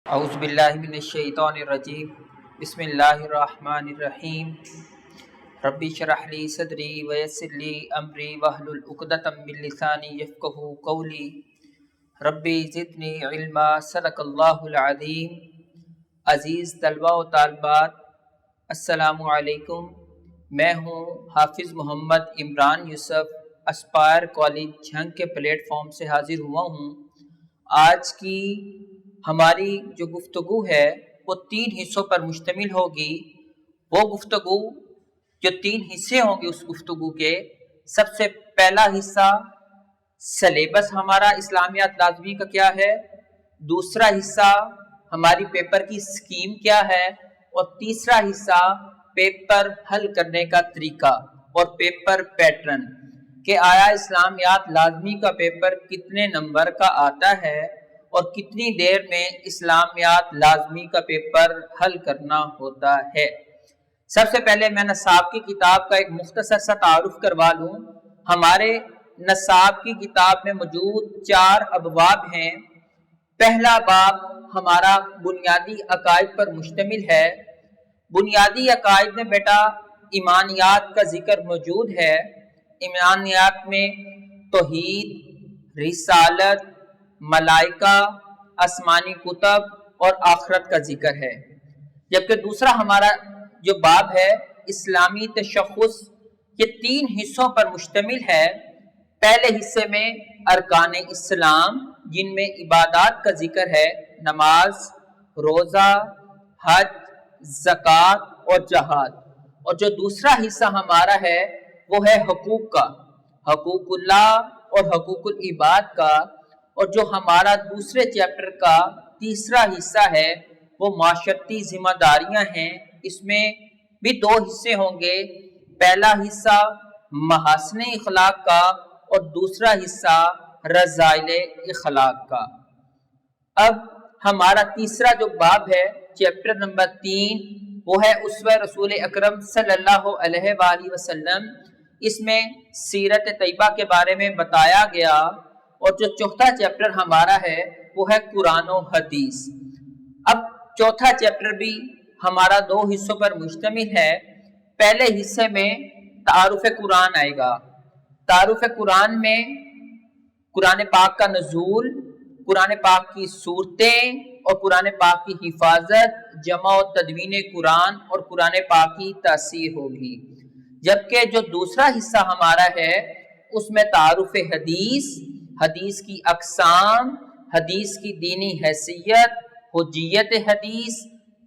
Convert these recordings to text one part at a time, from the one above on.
اعوذ باللہ من الشیطان الرجیم بسم اللہ الرحمن الرحیم رب اشرح لی صدری ویسر لی امری واحلل عقدۃ من لسانی یفقہوا قولی رب زدنی علما صدق اللہ العظیم۔ عزیز طلبہ و طالبات، السلام علیکم۔ میں ہوں حافظ محمد عمران یوسف، اسپائر کالج جھنگ کے پلیٹ فارم سے حاضر ہوا ہوں۔ آج کی ہماری جو گفتگو ہے وہ 3 حصوں پر مشتمل ہوگی۔ وہ گفتگو جو 3 حصے ہوں گے، اس گفتگو کے سب سے پہلا حصہ سلیبس ہمارا اسلامیات لازمی کا کیا ہے، دوسرا حصہ ہماری پیپر کی سکیم کیا ہے، اور تیسرا حصہ پیپر حل کرنے کا طریقہ اور پیپر پیٹرن کہ آیا اسلامیات لازمی کا پیپر کتنے نمبر کا آتا ہے اور کتنی دیر میں اسلامیات لازمی کا پیپر حل کرنا ہوتا ہے۔ سب سے پہلے میں نصاب کی کتاب کا ایک مختصر سا تعارف کروا لوں۔ ہمارے نصاب کی کتاب میں موجود 4 ابواب ہیں۔ پہلا باب ہمارا بنیادی عقائد پر مشتمل ہے۔ بنیادی عقائد میں بیٹا ایمانیات کا ذکر موجود ہے۔ ایمانیات میں توحید، رسالت، ملائکہ، آسمانی کتب اور آخرت کا ذکر ہے۔ جبکہ دوسرا ہمارا جو باب ہے اسلامی تشخص، یہ 3 حصوں پر مشتمل ہے۔ پہلے حصے میں ارکان اسلام، جن میں عبادات کا ذکر ہے، نماز، روزہ، حج، زکوٰۃ اور جہاد۔ اور جو دوسرا حصہ ہمارا ہے وہ ہے حقوق کا، حقوق اللہ اور حقوق العباد کا۔ اور جو ہمارا دوسرے چیپٹر کا تیسرا حصہ ہے وہ معاشرتی ذمہ داریاں ہیں۔ اس میں بھی 2 حصے ہوں گے، پہلا حصہ محاسن اخلاق کا اور دوسرا حصہ رذائل اخلاق کا۔ اب ہمارا تیسرا جو باب ہے چیپٹر نمبر 3 وہ ہے اسوہ رسول اکرم صلی اللہ علیہ وآلہ وسلم۔ اس میں سیرت طیبہ کے بارے میں بتایا گیا۔ اور جو چوتھا چیپٹر ہمارا ہے وہ ہے قرآن و حدیث۔ اب چوتھا چیپٹر بھی ہمارا 2 حصوں پر مشتمل ہے۔ پہلے حصے میں تعارف قرآن آئے گا۔ تعارف قرآن میں قرآن پاک کا نزول، قرآن پاک کی صورتیں اور قرآن پاک کی حفاظت، جمع و تدوین قرآن اور قرآن پاک کی تاثیر ہوگی۔ جبکہ جو دوسرا حصہ ہمارا ہے اس میں تعارف حدیث، حدیث کی اقسام، حدیث کی دینی حیثیت، حجیت حدیث،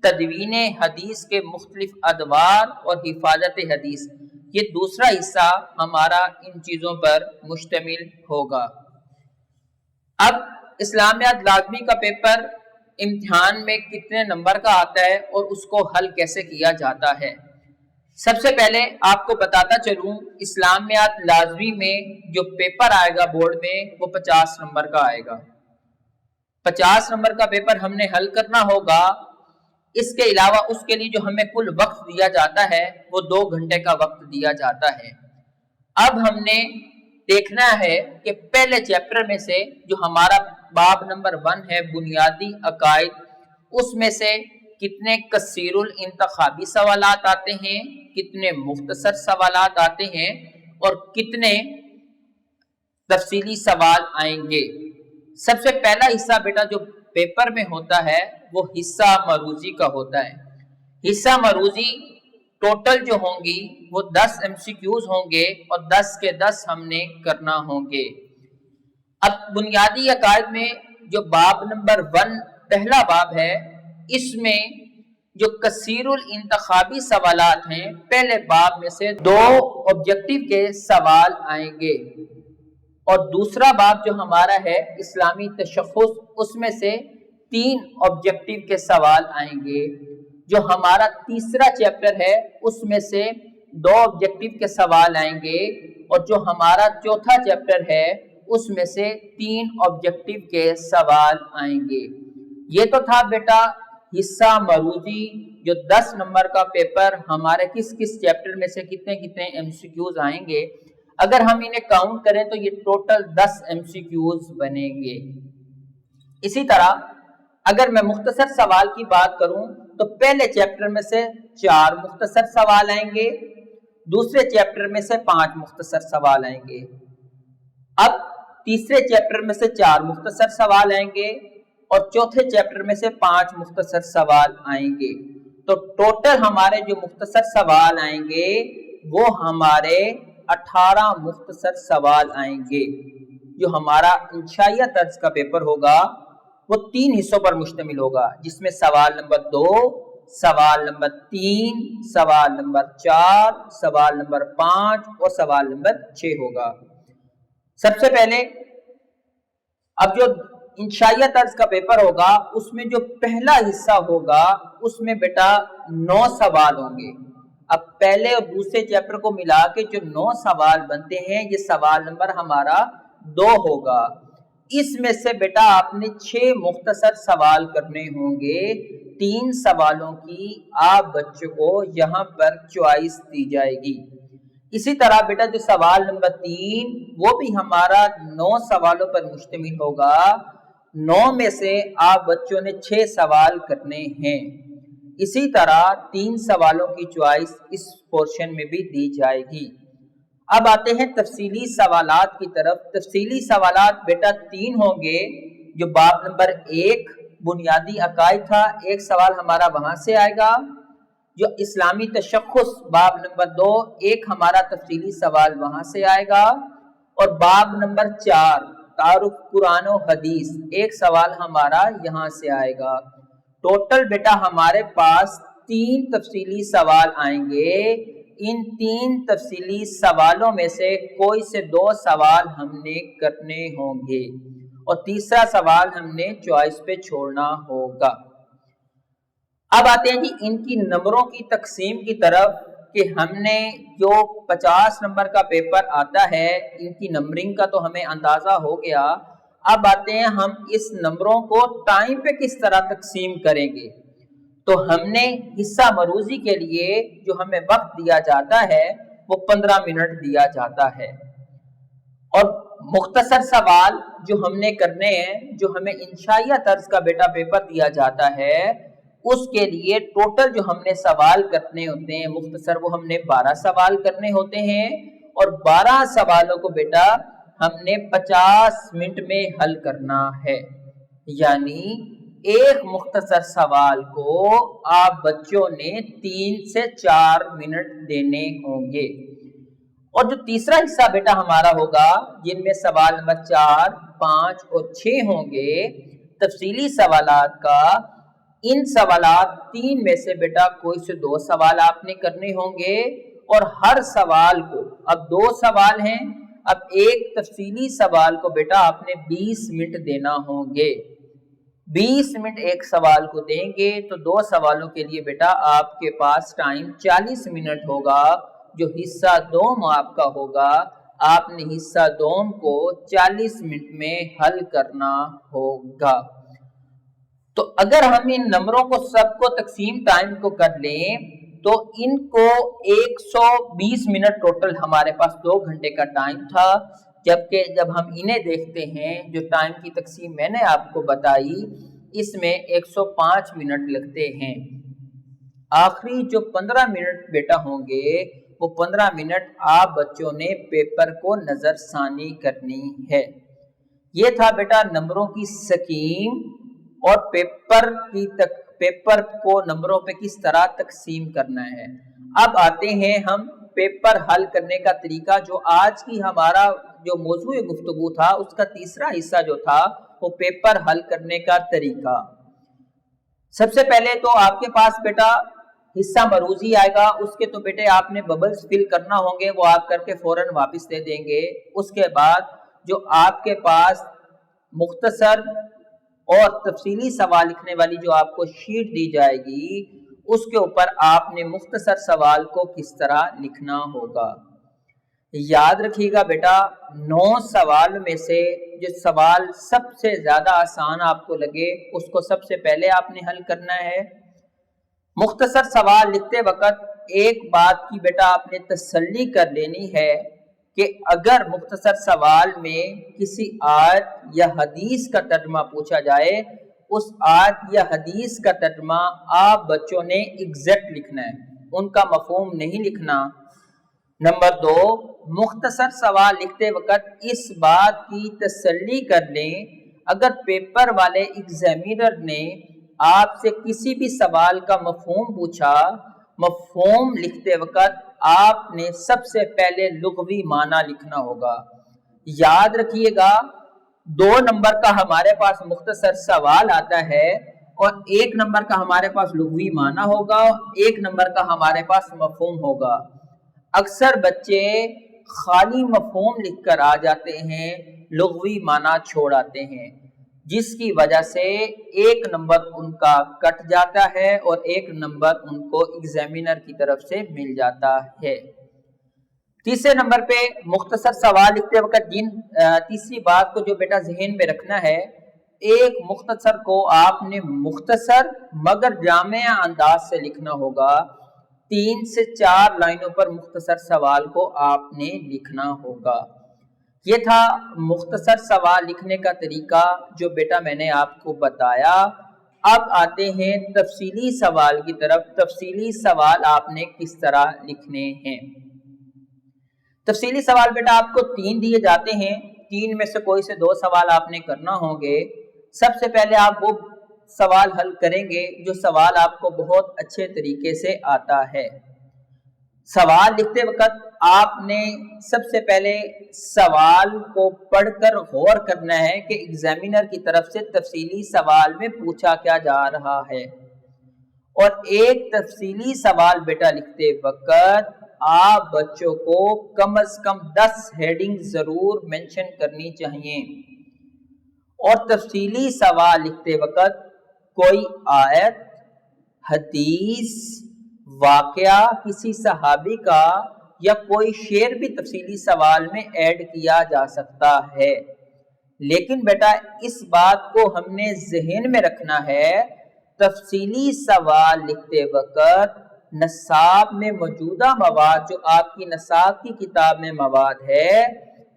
تدوین حدیث کے مختلف ادوار اور حفاظت حدیث، یہ دوسرا حصہ ہمارا ان چیزوں پر مشتمل ہوگا۔ اب اسلامیات لازمی کا پیپر امتحان میں کتنے نمبر کا آتا ہے اور اس کو حل کیسے کیا جاتا ہے؟ سب سے پہلے آپ کو بتاتا چلوں، اسلامیات لازمی میں جو پیپر آئے گا بورڈ میں وہ 50 نمبر کا آئے گا۔ 50 نمبر کا پیپر ہم نے حل کرنا ہوگا۔ اس کے علاوہ اس کے لیے جو ہمیں کل وقت دیا جاتا ہے وہ 2 گھنٹے کا وقت دیا جاتا ہے۔ اب ہم نے دیکھنا ہے کہ پہلے چیپٹر میں سے جو ہمارا باب نمبر 1 ہے بنیادی عقائد، اس میں سے کتنے کثیر الانتخابی سوالات آتے ہیں، کتنے مختصر سوالات آتے ہیں اور کتنے تفصیلی سوال آئیں گے۔ سب سے پہلا حصہ بیٹا جو پیپر میں ہوتا ہے وہ حصہ مروزی کا ہوتا ہے۔ حصہ مروزی ٹوٹل جو ہوں گی وہ 10 MCQs ہوں گے اور 10 کے 10 ہم نے کرنا ہوں گے۔ اب بنیادی عقائد میں جو باب نمبر 1 پہلا باب ہے، اس میں جو کثیر الانتخابی سوالات ہیں، پہلے باب میں سے 2 آبجیکٹیو کے سوال آئیں گے اور دوسرا باب جو ہمارا ہے اسلامی تشخص، اس میں سے 3 آبجیکٹیو کے سوال آئیں گے۔ جو ہمارا تیسرا چیپٹر ہے اس میں سے 2 آبجیکٹیو کے سوال آئیں گے اور جو ہمارا چوتھا چیپٹر ہے اس میں سے 3 آبجیکٹیو کے سوال آئیں گے۔ یہ تو تھا بیٹا حصہ مروزی، جو 10 نمبر کا پیپر ہمارے کس چیپٹر میں سے کتنے MCQs آئیں گے۔ اگر ہم انہیں کاؤنٹ کریں تو یہ ٹوٹل 10 MCQs بنیں گے۔ اسی طرح اگر میں مختصر سوال کی بات کروں تو پہلے چیپٹر میں سے 4 مختصر سوال آئیں گے، دوسرے چیپٹر میں سے 5 مختصر سوال آئیں گے، اب تیسرے چیپٹر میں سے 4 مختصر سوال آئیں گے اور چوتھے چیپٹر میں سے 5 مختصر سوال آئیں گے۔ تو ٹوٹل ہمارے جو مختصر سوال آئیں گے وہ ہمارے 18 مختصر سوال آئیں گے۔ جو ہمارا انشائیہ طرز کا پیپر ہوگا وہ 3 حصوں پر مشتمل ہوگا، جس میں سوال نمبر 2، سوال نمبر 3، سوال نمبر 4، سوال نمبر 5 اور سوال نمبر 6 ہوگا۔ سب سے پہلے اب جو انشائیہ طرز کا پیپر ہوگا اس میں جو پہلا حصہ ہوگا اس میں بیٹا 9 سوال ہوں گے۔ اب پہلے اور دوسرے چیپٹر کو ملا کے جو 9 سوال بنتے ہیں یہ سوال نمبر ہمارا 2 ہوگا۔ اس میں سے بیٹا آپ نے 6 مختصر سوال کرنے ہوں گے، 3 سوالوں کی آپ بچوں کو یہاں پر چوائس دی جائے گی۔ اسی طرح بیٹا جو سوال نمبر 3 وہ بھی ہمارا 9 سوالوں پر مشتمل ہوگا، 9 میں سے آپ بچوں نے 6 سوال کرنے ہیں۔ اسی طرح 3 سوالوں کی چوائس اس پورشن میں بھی دی جائے گی۔ اب آتے ہیں تفصیلی سوالات کی طرف۔ تفصیلی سوالات بیٹا 3 ہوں گے، جو باب نمبر 1 بنیادی عقائد تھا، ایک سوال ہمارا وہاں سے آئے گا۔ جو اسلامی تشخص باب نمبر 2 ایک ہمارا تفصیلی سوال وہاں سے آئے گا، اور باب نمبر 4 تعارف قرآن و حدیث ایک سوال ہمارا یہاں سے آئے گا۔ ٹوٹل بیٹا ہمارے پاس 3 تفصیلی سوال آئیں گے۔ ان 3 تفصیلی سوالوں میں سے کوئی سے 2 سوال ہم نے کرنے ہوں گے اور تیسرا سوال ہم نے چوائس پہ چھوڑنا ہوگا۔ اب آتے ہیں جی ان کی نمبروں کی تقسیم کی طرف، کہ ہم نے جو 50 نمبر کا پیپر آتا ہے ان کی نمبرنگ کا تو ہمیں اندازہ ہو گیا۔ اب آتے ہیں ہم اس نمبروں کو ٹائم پہ کس طرح تقسیم کریں گے۔ تو ہم نے حصہ مروزی کے لیے جو ہمیں وقت دیا جاتا ہے وہ 15 منٹ دیا جاتا ہے، اور مختصر سوال جو ہم نے کرنے ہیں، جو ہمیں انشائیہ طرز کا بیٹا پیپر دیا جاتا ہے اس کے لیے ٹوٹل جو ہم نے سوال کرنے ہوتے ہیں مختصر، وہ ہم نے 12 سوال کرنے ہوتے ہیں، اور 12 سوالوں کو بیٹا ہم نے 50 منٹ میں حل کرنا ہے۔ یعنی ایک مختصر سوال کو آپ بچوں نے 3 سے 4 منٹ دینے ہوں گے۔ اور جو تیسرا حصہ بیٹا ہمارا ہوگا جن میں سوال نمبر 4، 5 اور 6 ہوں گے تفصیلی سوالات کا، ان سوالات 3 میں سے بیٹا کوئی سے 2 سوال آپ نے کرنے ہوں گے، اور ہر سوال کو اب 2 سوال ہیں، اب ایک تفصیلی سوال کو بیٹا آپ نے 20 منٹ دینا ہوں گے۔ 20 منٹ ایک سوال کو دیں گے تو 2 سوالوں کے لیے بیٹا آپ کے پاس ٹائم 40 منٹ ہوگا۔ جو حصہ دوم آپ کا ہوگا آپ نے حصہ دوم کو 40 منٹ میں حل کرنا ہوگا۔ تو اگر ہم ان نمبروں کو سب کو تقسیم ٹائم کو کر لیں تو ان کو 120 منٹ ٹوٹل ہمارے پاس 2 گھنٹے کا ٹائم تھا، جبکہ جب ہم انہیں دیکھتے ہیں جو ٹائم کی تقسیم میں نے آپ کو بتائی اس میں 105 منٹ لگتے ہیں۔ آخری جو 15 منٹ بیٹا ہوں گے وہ 15 منٹ آپ بچوں نے پیپر کو نظر ثانی کرنی ہے۔ یہ تھا بیٹا نمبروں کی سکیم اور پیپر کو نمبروں پہ کس طرح تقسیم کرنا ہے۔ اب آتے ہیں ہم پیپر حل کرنے کا طریقہ، جو آج کی ہمارا جو موضوع گفتگو تھا اس کا تیسرا حصہ جو تھا وہ پیپر حل کرنے کا طریقہ۔ سب سے پہلے تو آپ کے پاس بیٹا حصہ مروزی آئے گا، اس کے تو بیٹے آپ نے ببلز فل کرنا ہوں گے، وہ آپ کر کے فوراً واپس دے دیں گے۔ اس کے بعد جو آپ کے پاس مختصر اور تفصیلی سوال لکھنے والی جو آپ کو شیٹ دی جائے گی اس کے اوپر آپ نے مختصر سوال کو کس طرح لکھنا ہوگا۔ یاد رکھیے گا بیٹا 9 سوال میں سے جو سوال سب سے زیادہ آسان آپ کو لگے اس کو سب سے پہلے آپ نے حل کرنا ہے۔ مختصر سوال لکھتے وقت ایک بات کی بیٹا آپ نے تسلی کر لینی ہے کہ اگر مختصر سوال میں کسی آیت یا حدیث کا ترجمہ پوچھا جائے اس آیت یا حدیث کا ترجمہ آپ بچوں نے ایگزیکٹ لکھنا ہے، ان کا مفہوم نہیں لکھنا۔ نمبر 2، مختصر سوال لکھتے وقت اس بات کی تسلی کر لیں اگر پیپر والے ایگزامینر نے آپ سے کسی بھی سوال کا مفہوم پوچھا، مفہوم لکھتے وقت آپ نے سب سے پہلے لغوی معنی لکھنا ہوگا۔ یاد رکھیے گا 2 نمبر کا ہمارے پاس مختصر سوال آتا ہے اور 1 نمبر کا ہمارے پاس لغوی معنی ہوگا، 1 نمبر کا ہمارے پاس مفہوم ہوگا۔ اکثر بچے خالی مفہوم لکھ کر آ جاتے ہیں، لغوی معنی چھوڑ آتے ہیں، جس کی وجہ سے 1 نمبر ان کا کٹ جاتا ہے اور 1 نمبر ان کو ایگزامینر کی طرف سے مل جاتا ہے۔ تیسرے نمبر پہ مختصر سوال لکھتے وقت تیسری بات کو جو بیٹا ذہن میں رکھنا ہے، ایک مختصر کو آپ نے مختصر مگر جامع انداز سے لکھنا ہوگا۔ 3 سے 4 لائنوں پر مختصر سوال کو آپ نے لکھنا ہوگا۔ یہ تھا مختصر سوال لکھنے کا طریقہ جو بیٹا میں نے آپ کو بتایا۔ اب آتے ہیں تفصیلی سوال کی طرف۔ تفصیلی سوال آپ نے کس طرح لکھنے ہیں؟ تفصیلی سوال بیٹا آپ کو 3 دیے جاتے ہیں، 3 میں سے کوئی سے 2 سوال آپ نے کرنا ہوں گے۔ سب سے پہلے آپ وہ سوال حل کریں گے جو سوال آپ کو بہت اچھے طریقے سے آتا ہے۔ سوال لکھتے وقت آپ نے سب سے پہلے سوال کو پڑھ کر غور کرنا ہے کہ ایگزامینر کی طرف سے تفصیلی سوال میں پوچھا کیا جا رہا ہے، اور ایک تفصیلی سوال بیٹا لکھتے وقت آپ بچوں کو کم از کم 10 ہیڈنگ ضرور مینشن کرنی چاہیے، اور تفصیلی سوال لکھتے وقت کوئی آیت، حدیث، واقعہ کسی صحابی کا یا کوئی شعر بھی تفصیلی سوال میں ایڈ کیا جا سکتا ہے۔ لیکن بیٹا اس بات کو ہم نے ذہن میں رکھنا ہے، تفصیلی سوال لکھتے وقت نصاب میں موجودہ مواد جو آپ کی نصاب کی کتاب میں مواد ہے،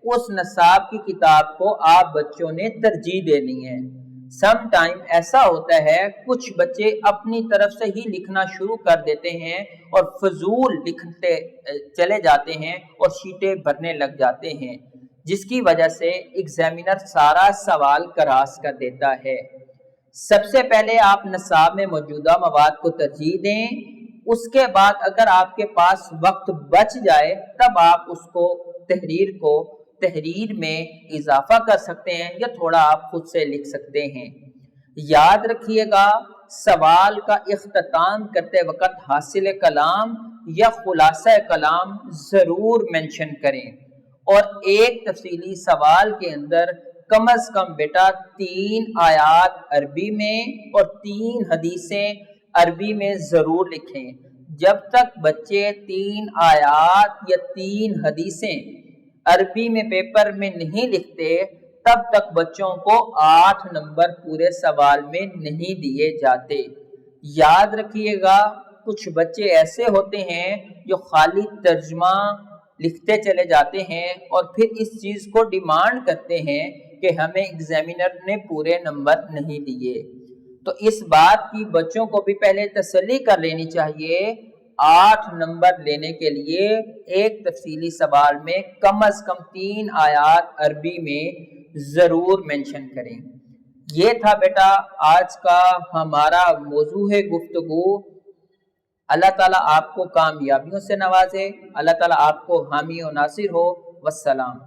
اس نصاب کی کتاب کو آپ بچوں نے ترجیح دینی ہے۔ سم ٹائم ایسا ہوتا ہے کچھ بچے اپنی طرف سے ہی لکھنا شروع کر دیتے ہیں اور فضول لکھتے چلے جاتے ہیں اور شیٹیں بھرنے لگ جاتے ہیں، جس کی وجہ سے ایگزامینر سارا سوال کراس کر دیتا ہے۔ سب سے پہلے آپ نصاب میں موجودہ مواد کو ترجیح دیں، اس کے بعد اگر آپ کے پاس وقت بچ جائے تب آپ اس کو تحریر میں اضافہ کر سکتے ہیں یا تھوڑا آپ خود سے لکھ سکتے ہیں۔ یاد رکھیے گا سوال کا اختتام کرتے وقت حاصل کلام یا خلاصہ کلام ضرور مینشن کریں، اور ایک تفصیلی سوال کے اندر کم از کم بیٹا 3 آیات عربی میں اور 3 حدیثیں عربی میں ضرور لکھیں۔ جب تک بچے 3 آیات یا 3 حدیثیں عربی میں پیپر میں نہیں لکھتے تب تک بچوں کو 8 نمبر پورے سوال میں نہیں دیے جاتے۔ یاد رکھیے گا کچھ بچے ایسے ہوتے ہیں جو خالی ترجمہ لکھتے چلے جاتے ہیں اور پھر اس چیز کو ڈیمانڈ کرتے ہیں کہ ہمیں ایگزامینر نے پورے نمبر نہیں دیے۔ تو اس بات کی بچوں کو بھی پہلے تسلی کر لینی چاہیے، 8 نمبر لینے کے لیے ایک تفصیلی سوال میں کم از کم 3 آیات عربی میں ضرور مینشن کریں۔ یہ تھا بیٹا آج کا ہمارا موضوع ہے گفتگو۔ اللہ تعالیٰ آپ کو کامیابیوں سے نوازے، اللہ تعالیٰ آپ کو حامی و ناصر ہو۔ والسلام۔